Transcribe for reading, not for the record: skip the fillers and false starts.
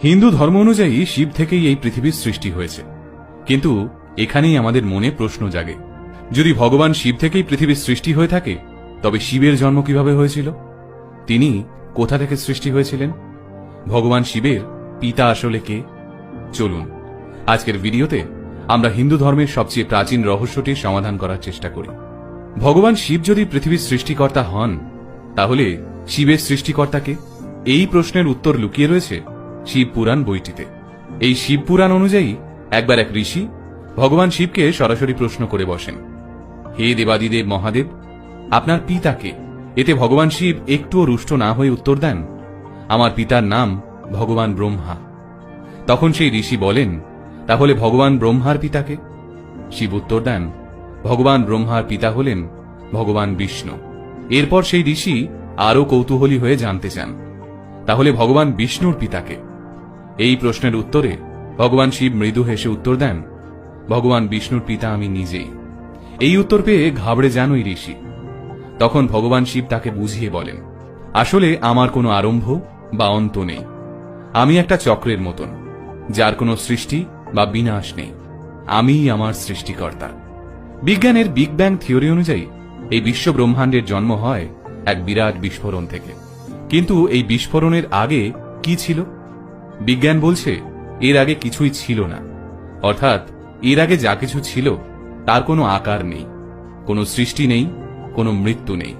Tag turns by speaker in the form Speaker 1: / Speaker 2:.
Speaker 1: হিন্দু ধর্ম অনুযায়ী শিব থেকেই এই পৃথিবীর সৃষ্টি হয়েছে, কিন্তু এখানেই আমাদের মনে প্রশ্ন জাগে, যদি ভগবান শিব থেকেই পৃথিবীর সৃষ্টি হয়ে থাকে, তবে শিবের জন্ম কিভাবে হয়েছিল? তিনি কোথা থেকে সৃষ্টি হয়েছিলেন? ভগবান শিবের পিতা আসলে কে? চলুন আজকের ভিডিওতে আমরা হিন্দু ধর্মের সবচেয়ে প্রাচীন রহস্যটির সমাধান করার চেষ্টা করি। ভগবান শিব যদি পৃথিবীর সৃষ্টিকর্তা হন, তাহলে শিবের সৃষ্টিকর্তা কে? এই প্রশ্নের উত্তর লুকিয়ে রয়েছে শিব পুরাণ বইটিতে। এই শিব পুরাণ অনুযায়ী একবার এক ঋষি ভগবান শিবকে সরাসরি প্রশ্ন করে বসেন, হে দেবাদিদেব মহাদেব, আপনার পিতা কে? এতে ভগবান শিব একটুও রুষ্ট না হয়ে উত্তর দেন, আমার পিতার নাম ভগবান ব্রহ্মা। তখন সেই ঋষি বলেন, তাহলে ভগবান ব্রহ্মার পিতাকে? শিব উত্তর দেন, ভগবান ব্রহ্মার পিতা হলেন ভগবান বিষ্ণু। এরপর সেই ঋষি আরো কৌতূহলী হয়ে জানতে চান, তাহলে ভগবান বিষ্ণুর পিতাকে? এই প্রশ্নের উত্তরে ভগবান শিব মৃদু হেসে উত্তর দেন, ভগবান বিষ্ণুর পিতা আমি নিজেই। এই উত্তর পেয়ে ঘাবড়ে যান ওই ঋষি। তখন ভগবান শিব তাকে বুঝিয়ে বলেন, আসলে আমার কোনো আরম্ভ বা অন্ত নেই, আমি একটা চক্রের মতন, যার কোনো সৃষ্টি বা বিনাশ নেই, আমিই আমার সৃষ্টিকর্তা। বিজ্ঞানের বিগ ব্যাং থিওরি অনুযায়ী এই বিশ্ব ব্রহ্মাণ্ডের জন্ম হয় এক বিরাট বিস্ফোরণ থেকে। কিন্তু এই বিস্ফোরণের আগে কি ছিল? বিজ্ঞান বলছে এর আগে কিছুই ছিল না, অর্থাৎ এর আগে যা কিছু ছিল তার কোনো আকার নেই, কোনো সৃষ্টি নেই, কোনো মৃত্যু নেই,